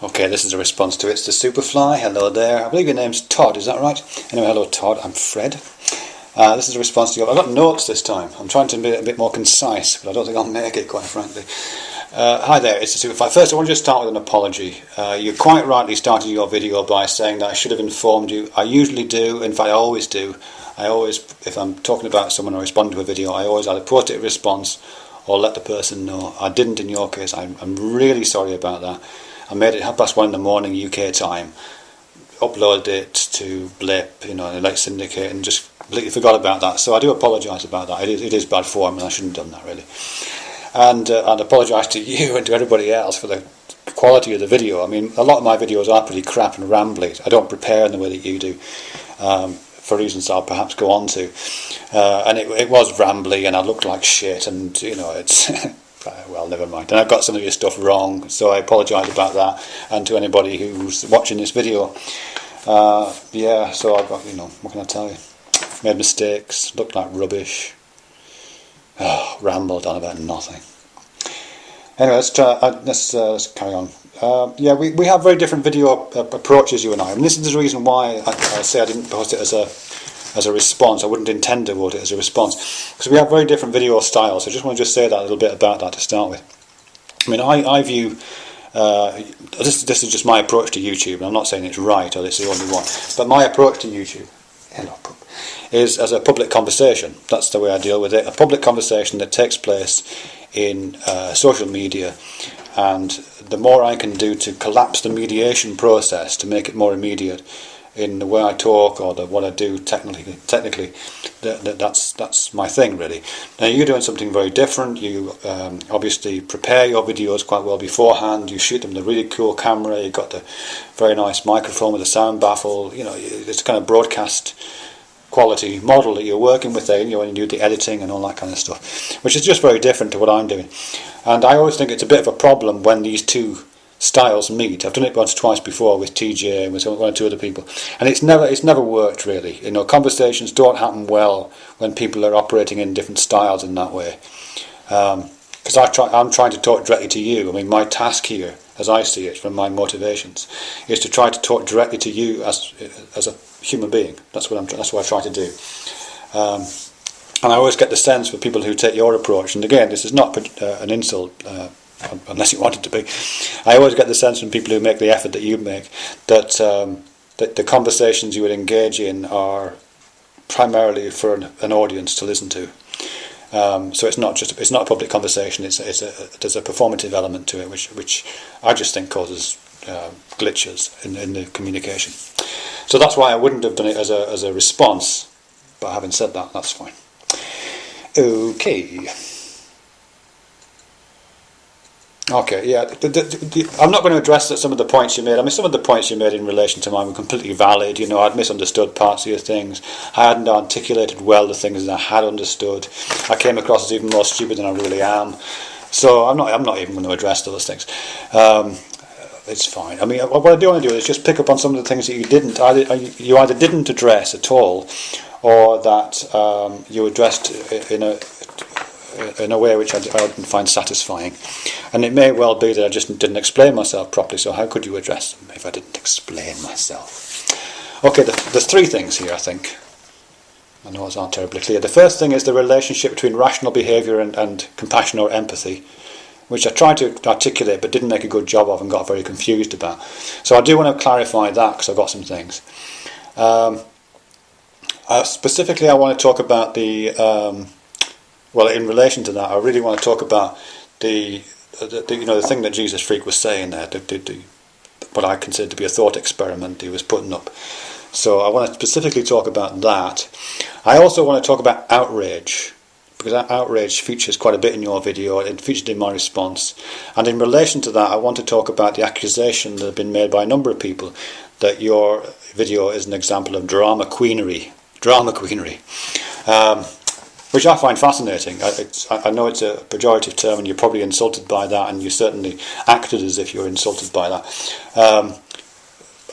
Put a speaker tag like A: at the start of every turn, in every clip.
A: Okay, this is a response to Itsthesuperfly. Hello there. I believe your name's Todd, is that right? Anyway, hello Todd, I'm Fred. This is a response to your... I've got notes this time. I'm trying to be a bit more concise, but I don't think I'll make it, quite frankly. Hi there, Itsthesuperfly. First, I want to just start with an apology. You quite rightly started your video by saying that I should have informed you. I usually do, in fact I always do. I always, if I'm talking about someone or responding to a video, I always either post it a response or let the person know. I didn't in your case. I'm really sorry about that. I made it 1:30 in the morning UK time, uploaded it to Blip, in the late syndicate, and just completely forgot about that. So I do apologise about that. It is bad form, and I shouldn't have done that really. And I'd apologise to you and to everybody else for the quality of the video. I mean, a lot of my videos are pretty crap and rambly. I don't prepare in the way that you do, for reasons I'll perhaps go on to. And it was rambly, and I looked like shit, and it's... well, never mind. And I've got some of your stuff wrong, so I apologise about that. And to anybody who's watching this video, yeah. So I've got, what can I tell you? Made mistakes, looked like rubbish, rambled on about nothing. Anyway, let's carry on. Yeah, we have very different video approaches, you and I. And this is the reason why I say I didn't post it as a response. I wouldn't intend to vote it as a response, because we have very different video styles. So I just want to say that a little bit about that to start with. I mean, I view this is just my approach to YouTube, and I'm not saying it's right or it's the only one, but my approach to YouTube is as a public conversation. That's the way I deal with it. A public conversation that takes place in social media, and the more I can do to collapse the mediation process to make it more immediate in the way I talk or what I do technically, that's my thing really. Now you're doing something very different. You obviously prepare your videos quite well beforehand. You shoot them with a really cool camera. You've got the very nice microphone with a sound baffle. It's kind of broadcast quality model that you're working with there, when you do the editing and all that kind of stuff, which is just very different to what I'm doing. And I always think it's a bit of a problem when these two styles meet. I've done it once or twice before with TJ and with one or two other people, and it's never worked really. Conversations don't happen well when people are operating in different styles in that way. Because I'm trying to talk directly to you. I mean, my task here, as I see it from my motivations, is to try to talk directly to you as a human being. That's what I try to do. And I always get the sense with people who take your approach, and again, this is not an insult. Unless you want it to be, I always get the sense from people who make the effort that you make that that the conversations you would engage in are primarily for an audience to listen to. So it's not a public conversation. There's a performative element to it, which I just think causes glitches in the communication. So that's why I wouldn't have done it as a response. But having said that, that's fine. Okay. Okay, yeah, I'm not going to address some of the points you made. I mean, some of the points you made in relation to mine were completely valid. I'd misunderstood parts of your things. I hadn't articulated well the things that I had understood. I came across as even more stupid than I really am. So I'm not even going to address those things. It's fine. I mean, what I do want to do is just pick up on some of the things that you either didn't address at all, or that you addressed in a way which I didn't find satisfying. And it may well be that I just didn't explain myself properly, so how could you address them if I didn't explain myself? Okay, there's three things here, I think. I know those aren't terribly clear. The first thing is the relationship between rational behaviour and compassion or empathy, which I tried to articulate but didn't make a good job of and got very confused about. So I do want to clarify that, because I've got some things. Specifically, I want to talk about the... well, in relation to that, I really want to talk about the thing that Jezuzfreek was saying there, what I consider to be a thought experiment he was putting up. So I want to specifically talk about that. I also want to talk about outrage, because that outrage features quite a bit in your video. It featured in my response. And in relation to that, I want to talk about the accusation that has been made by a number of people that your video is an example of drama queenery. Which I find fascinating. I know it's a pejorative term, and you're probably insulted by that, and you certainly acted as if you're insulted by that.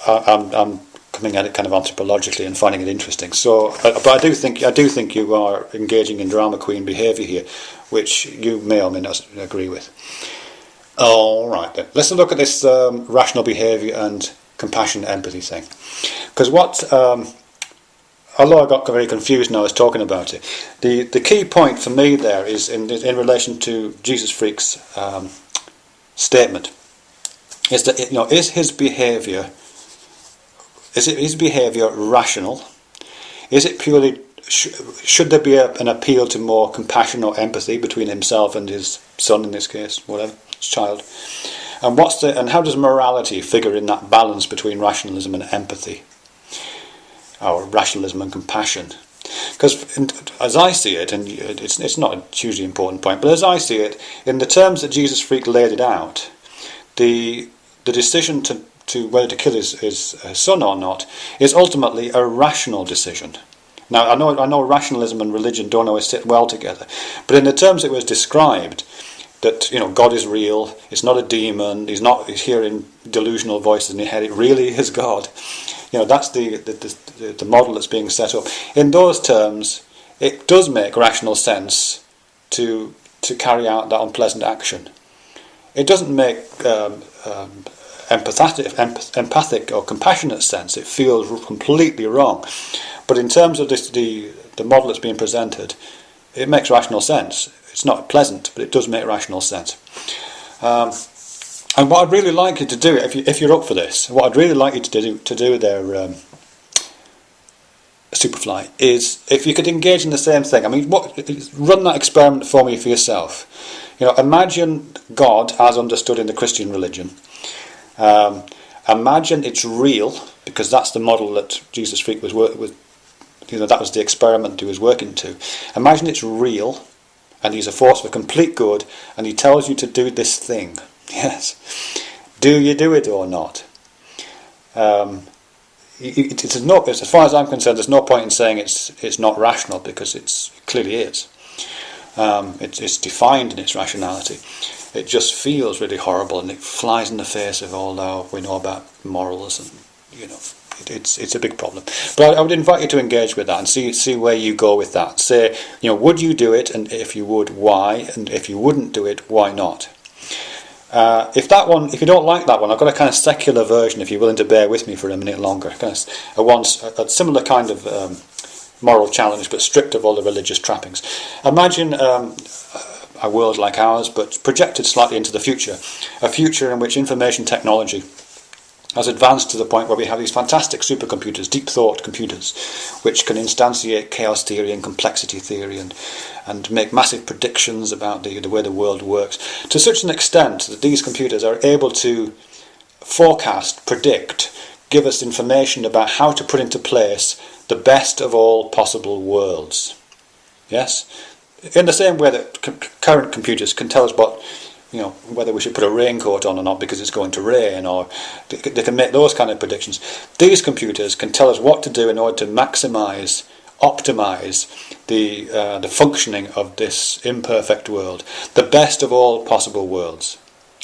A: I'm coming at it kind of anthropologically and finding it interesting. So, but I do think you are engaging in drama queen behaviour here, which you may or may not agree with. All right then. Let's look at this rational behaviour and compassion, empathy thing. Because although I got very confused when I was talking about it, the key point for me there is in relation to Jezuzfreek's statement, is that is his behaviour rational? Is it purely should there be an appeal to more compassion or empathy between himself and his son, in this case, whatever, his child? And how does morality figure in that balance between rationalism and empathy, or rationalism and compassion? Because as I see it, and it's not a hugely important point, but as I see it, in the terms that Jezuzfreek laid it out, the decision to whether to kill his son or not is ultimately a rational decision. Now, I know rationalism and religion don't always sit well together, but in the terms it was described, that God is real, it's not a demon, he's hearing delusional voices in your head, it really is God. That's the model that's being set up. In those terms, it does make rational sense to carry out that unpleasant action. It doesn't make empathic or compassionate sense. It feels completely wrong. But in terms of the model that's being presented, it makes rational sense. It's not pleasant, but it does make rational sense. And what I'd really like you to do, if you're up for this, what I'd really like you to do there, Superfly, is if you could engage in the same thing. I mean, run that experiment for me for yourself. Imagine God as understood in the Christian religion. Imagine it's real, because that's the model that Jezuzfreek was working with. That was the experiment he was working to. Imagine it's real, and he's a force for complete good, and he tells you to do this thing. Yes. Do you do it or not? As far as I'm concerned, there's no point in saying it's not rational, because it clearly is. It's defined in its rationality. It just feels really horrible, and it flies in the face of all that we know about morals, and it's a big problem. But I would invite you to engage with that and see where you go with that. Say, would you do it, and if you would, why? And if you wouldn't do it, why not? If you don't like that one, I've got a kind of secular version, if you're willing to bear with me for a minute longer. Kind of a similar kind of moral challenge, but stripped of all the religious trappings. Imagine a world like ours, but projected slightly into the future. A future in which information technology has advanced to the point where we have these fantastic supercomputers, deep thought computers, which can instantiate chaos theory and complexity theory and make massive predictions about the way the world works, to such an extent that these computers are able to forecast, predict, give us information about how to put into place the best of all possible worlds. Yes? In the same way that current computers can tell us whether we should put a raincoat on or not because it's going to rain, or they can make those kind of predictions. These computers can tell us what to do in order to optimise the functioning of this imperfect world, the best of all possible worlds.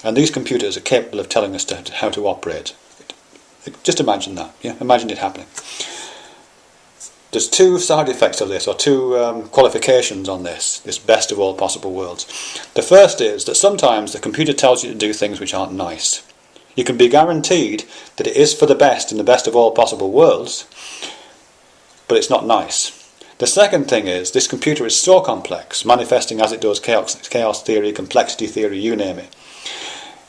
A: And these computers are capable of telling us how to operate. Just imagine that. Yeah? Imagine it happening. There's two side effects of this, or two qualifications on this best of all possible worlds. The first is that sometimes the computer tells you to do things which aren't nice. You can be guaranteed that it is for the best in the best of all possible worlds, but it's not nice. The second thing is, this computer is so complex, manifesting as it does chaos theory, complexity theory, you name it.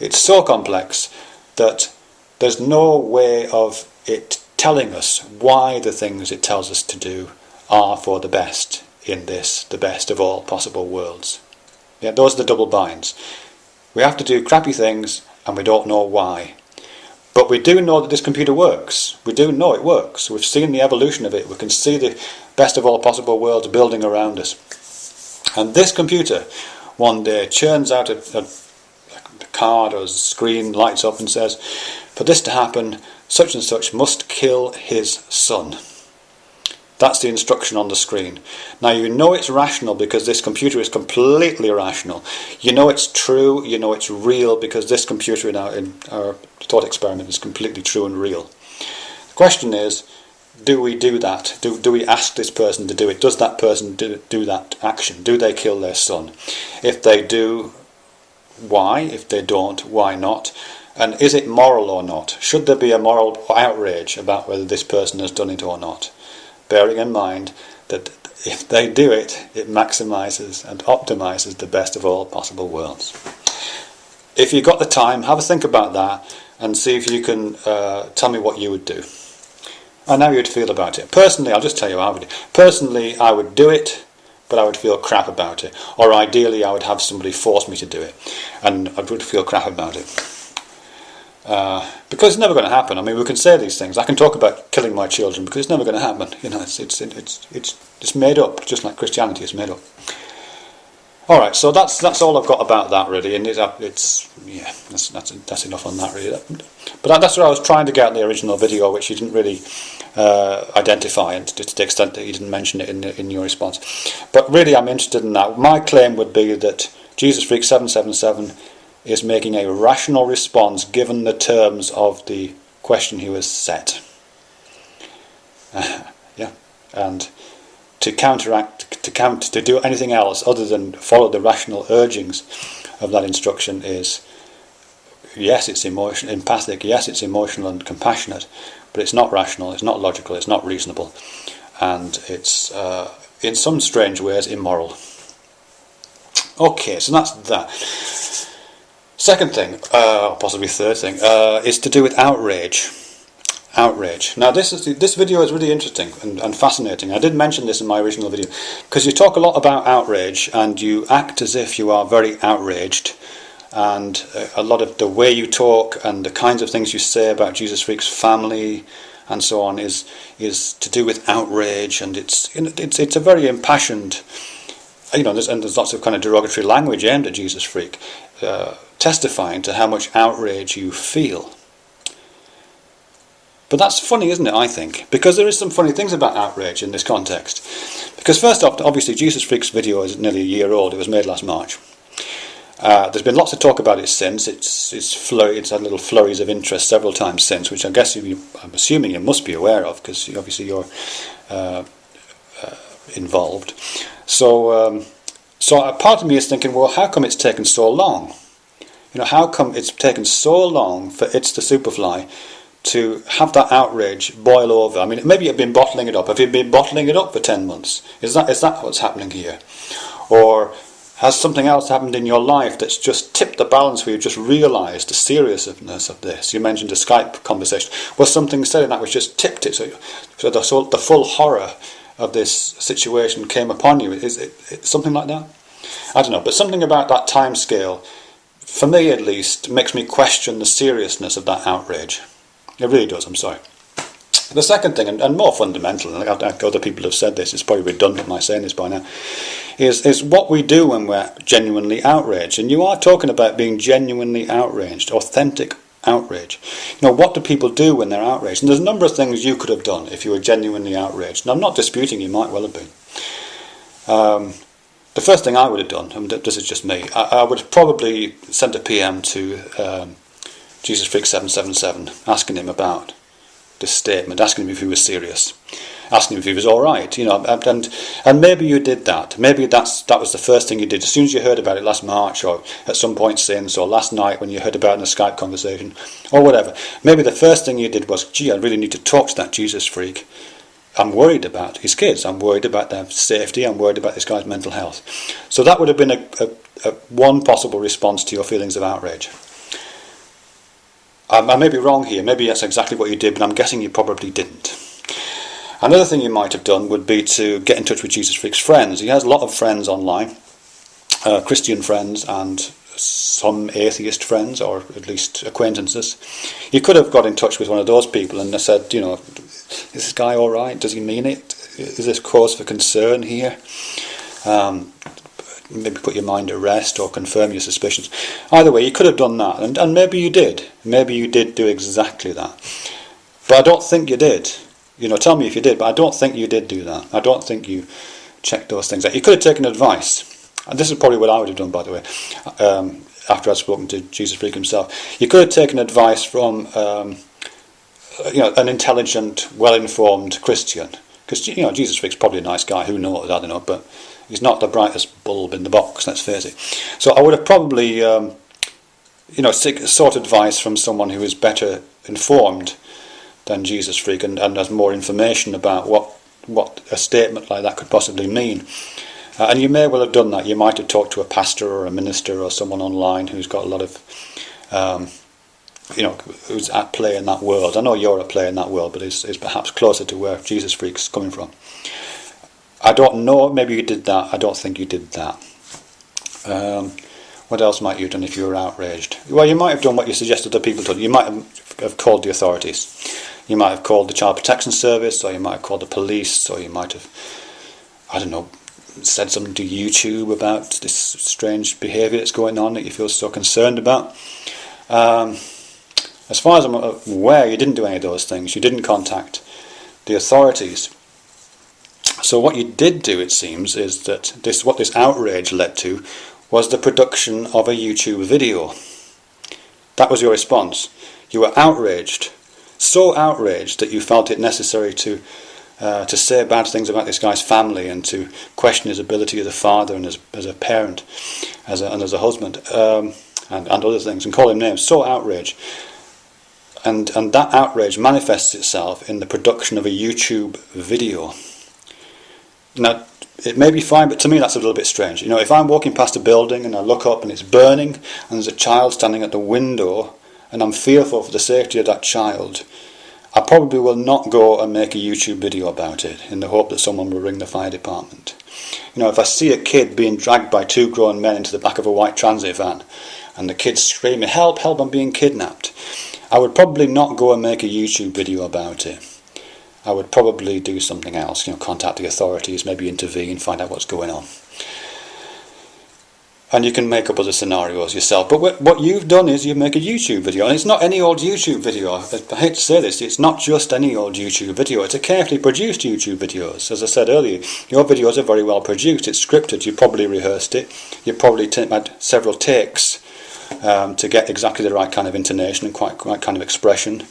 A: It's so complex that there's no way of it telling us why the things it tells us to do are for the best in the best of all possible worlds. Yeah, those are the double binds. We have to do crappy things and we don't know why. But we do know that this computer works. We do know it works. We've seen the evolution of it. We can see the best of all possible worlds building around us. And this computer one day churns out a card or a screen, lights up and says, for this to happen, such and such must kill his son. That's the instruction on the screen. Now you know it's rational because this computer is completely rational. You know it's true, you know it's real because this computer in our thought experiment is completely true and real. The question is, do we do that? Do we ask this person to do it? Does that person do that action? Do they kill their son? If they do, Why? If they don't, why not? And is it moral or not? Should there be a moral outrage about whether this person has done it or not? Bearing in mind that if they do it, it maximises and optimises the best of all possible worlds. If you've got the time, have a think about that and see if you can tell me what you would do and how you'd feel about it. Personally, I'll just tell you how I would. Personally, I would do it, but I would feel crap about it. Or ideally, I would have somebody force me to do it, and I would feel crap about it. Because it's never going to happen. I mean, we can say these things. I can talk about killing my children because it's never going to happen. You know, it's made up, just like Christianity is made up. All right, so that's all I've got about that really, and that's enough on that really. But that's what I was trying to get in the original video, which you didn't really identify, and to the extent that you didn't mention it in your response. But really, I'm interested in that. My claim would be that Jezuzfreek777 is making a rational response given the terms of the question he was set. Yeah, and to to do anything else other than follow the rational urgings of that instruction is, yes, it's empathic, yes, it's emotional and compassionate, but it's not rational, it's not logical, it's not reasonable, and it's in some strange ways immoral. Okay, so that's that. Second thing, possibly third thing, is to do with outrage. Outrage. Now this video is really interesting and fascinating. I did mention this in my original video, because you talk a lot about outrage and you act as if you are very outraged, and a lot of the way you talk and the kinds of things you say about Jezuzfreek's family and so on is to do with outrage, and it's a very impassioned, there's lots of kind of derogatory language aimed at Jezuzfreek, testifying to how much outrage you feel. But that's funny, isn't it, I think? Because there is some funny things about outrage in this context. Because first off, obviously, Jezuzfreek's video is nearly a year old. It was made last March. There's been lots of talk about it since. It's had little flurries of interest several times since, which I'm assuming you must be aware of, because obviously you're involved. So a part of me is thinking, well, how come it's taken so long? How come it's taken so long for Itsthesuperfly to have that outrage boil over? I mean, maybe you've been bottling it up. Have you been bottling it up for 10 months? Is that what's happening here? Or has something else happened in your life that's just tipped the balance where you just realised the seriousness of this? You mentioned a Skype conversation. Was something said in that which just tipped it, so the full horror of this situation came upon you? Is it something like that? I don't know, but something about that time scale, for me at least, makes me question the seriousness of that outrage. It really does, I'm sorry. The second thing, and more fundamental, and other people have said this, it's probably redundant my saying this by now, is what we do when we're genuinely outraged. And you are talking about being genuinely outraged, authentic outrage. What do people do when they're outraged? And there's a number of things you could have done if you were genuinely outraged. And I'm not disputing you might well have been. The first thing I would have done, and this is just me, I would have probably sent a PM to Jezuzfreek777, asking him about this statement, asking him if he was serious, asking him if he was all right, and maybe you did that. Maybe that was the first thing you did as soon as you heard about it last March, or at some point since, or last night when you heard about it in a Skype conversation, or whatever. Maybe the first thing you did was, gee, I really need to talk to that Jezuzfreek. I'm worried about his kids. I'm worried about their safety. I'm worried about this guy's mental health. So that would have been a one possible response to your feelings of outrage. I may be wrong here. Maybe that's exactly what you did, but I'm guessing you probably didn't. Another thing you might have done would be to get in touch with Jezuzfreek's friends. He has a lot of friends online, Christian friends and some atheist friends, or at least acquaintances. You could have got in touch with one of those people and said, is this guy all right? Does he mean it? Is this cause for concern here? Maybe put your mind at rest or confirm your suspicions. Either way, you could have done that, and maybe you did. Maybe you did do exactly that. But I don't think you did. Tell me if you did, but I don't think you did do that. I don't think you checked those things out. You could have taken advice. And this is probably what I would have done, by the way, after I'd spoken to Jezuzfreek himself. You could have taken advice from an intelligent, well-informed Christian. Because, Jezuzfreek's probably a nice guy. Who knows? I don't know. But he's not the brightest bulb in the box, let's face it. So I would have probably sought advice from someone who is better informed than Jezuzfreek and has more information about what a statement like that could possibly mean. And you may well have done that. You might have talked to a pastor or a minister or someone online who's got a lot of, who's at play in that world. I know you're at play in that world, but is perhaps closer to where Jezuzfreek's coming from. I don't know. Maybe you did that. I don't think you did that. What else might you have done if you were outraged? Well, you might have done what you suggested other people did. You might have called the authorities. You might have called the Child Protection Service, or you might have called the police, or you might have, I don't know, said something to YouTube about this strange behaviour that's going on that you feel so concerned about. As far as I'm aware, you didn't do any of those things. You didn't contact the authorities. So what you did do, it seems, is that what this outrage led to was the production of a YouTube video. That was your response. You were outraged, so outraged that you felt it necessary to say bad things about this guy's family and to question his ability as a father and as a parent, and as a husband, and other things, and call him names. So outraged. And that outrage manifests itself in the production of a YouTube video. Now, it may be fine, but to me that's a little bit strange. If I'm walking past a building and I look up and it's burning and there's a child standing at the window and I'm fearful for the safety of that child, I probably will not go and make a YouTube video about it in the hope that someone will ring the fire department. If I see a kid being dragged by two grown men into the back of a white transit van and the kid's screaming, "Help, help, I'm being kidnapped," I would probably not go and make a YouTube video about it. I would probably do something else, contact the authorities, maybe intervene, find out what's going on. And you can make up other scenarios yourself. But what you've done is you make a YouTube video. And it's not any old YouTube video. I hate to say this, it's not just any old YouTube video. It's a carefully produced YouTube video. As I said earlier, your videos are very well produced. It's scripted. You probably rehearsed it. You probably had several takes to get exactly the right kind of intonation and right kind of expression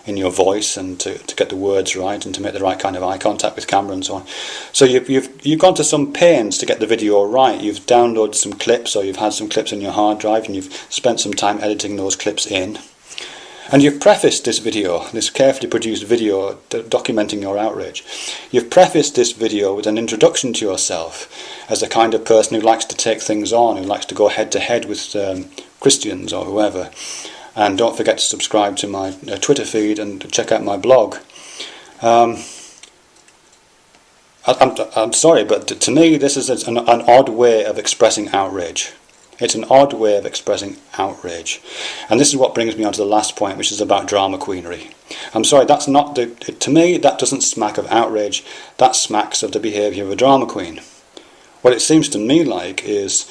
A: in your voice, and to get the words right, and to make the right kind of eye contact with camera and so on. So you've gone to some pains to get the video right. You've downloaded some clips, or you've had some clips in your hard drive, and you've spent some time editing those clips in. And you've prefaced this video, this carefully produced video documenting your outrage. You've prefaced this video with an introduction to yourself as the kind of person who likes to take things on, who likes to go head to head with Christians or whoever. And don't forget to subscribe to my Twitter feed and check out my blog. I'm sorry, but to me this is an odd way of expressing outrage. It's an odd way of expressing outrage. And this is what brings me on to the last point, which is about drama queenery. I'm sorry, that's not to me that doesn't smack of outrage. That smacks of the behaviour of a drama queen. What it seems to me like is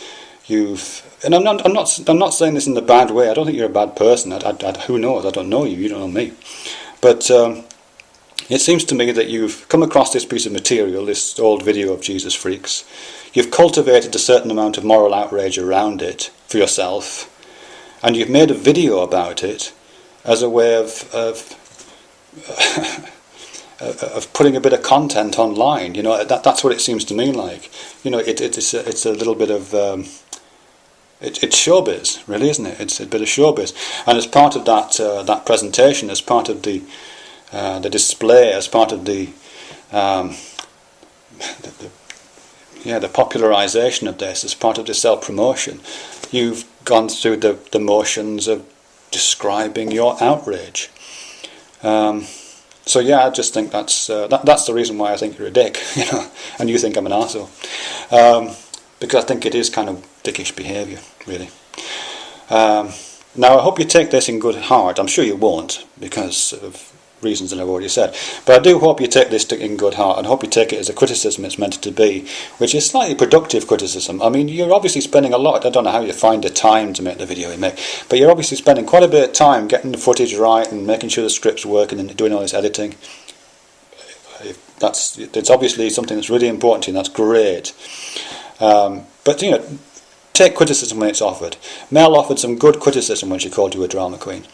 A: and I'm not saying this in a bad way. I don't think you're a bad person. Who knows? I don't know you. You don't know me. But it seems to me that you've come across this piece of material, this old video of Jezuzfreek's. You've cultivated a certain amount of moral outrage around it for yourself, and you've made a video about it as a way of putting a bit of content online. That's what it seems to me like. It's a little bit of it's showbiz, really, isn't it? It's a bit of showbiz, and as part of that presentation, as part of the display, as part of the popularisation of this, as part of the self-promotion, you've gone through the motions of describing your outrage. So yeah, I just think that's the reason why I think you're a dick, and you think I'm an arsehole. Because I think it is kind of dickish behaviour, really. Now, I hope you take this in good heart. I'm sure you won't, because of reasons that I've already said. But I do hope you take this in good heart, and hope you take it as a criticism it's meant to be, which is slightly productive criticism. I mean, you're obviously spending a lot. I don't know how you find the time to make the video you make, but you're obviously spending quite a bit of time getting the footage right and making sure the script's working and doing all this editing. It's obviously something that's really important to you, and that's great. But take criticism when it's offered. Mel offered some good criticism when she called you a drama queen.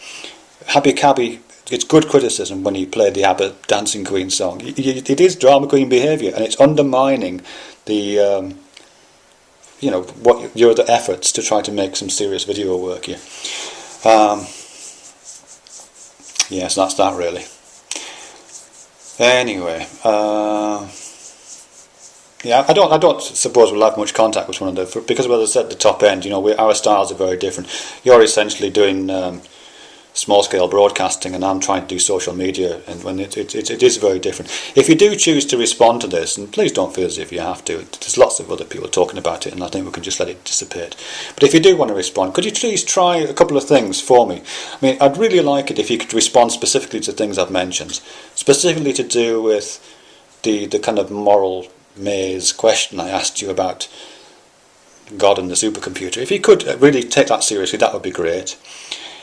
A: Happy Cabby, it's good criticism when you played the ABBA Dancing Queen song. It is drama queen behaviour, and it's undermining the what your other efforts to try to make some serious video work here. Yes, that's that really. Anyway, yeah, I don't suppose we'll have much contact with one another because, as I said, at the top end, you know, our styles are very different. You're essentially doing small-scale broadcasting, and I'm trying to do social media, and when it is very different. If you do choose to respond to this, and please don't feel as if you have to, there's lots of other people talking about it, and I think we can just let it dissipate. But if you do want to respond, could you please try a couple of things for me? I mean, I'd really like it if you could respond specifically to things I've mentioned, specifically to do with the kind of moral maze question I asked you about God and the supercomputer. If you could really take that seriously, that would be great.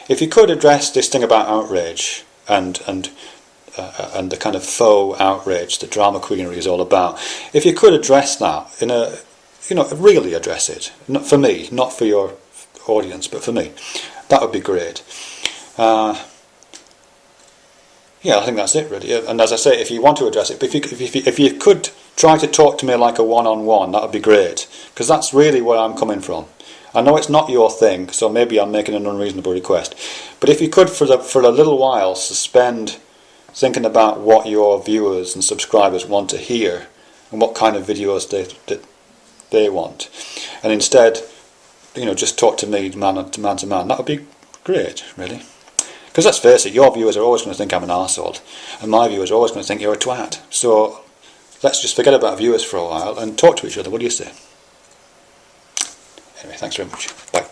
A: If you could address this thing about outrage and the kind of faux outrage that drama queenery is all about, if you could address that in a, you know, really address it, not for me, not for your audience, but for me, that would be great. Yeah, I think that's it really. And as I say, if you want to address it, if you could try to talk to me like a one-on-one, that would be great, because that's really where I'm coming from. I know it's not your thing, so maybe I'm making an unreasonable request. But if you could, for a little while, suspend thinking about what your viewers and subscribers want to hear and what kind of videos they want, and instead, you know, just talk to me man to man, that would be great, really. Because let's face it, your viewers are always going to think I'm an arsehole, and my viewers are always going to think you're a twat. So let's just forget about viewers for a while and talk to each other. What do you say? Anyway, thanks very much. Bye.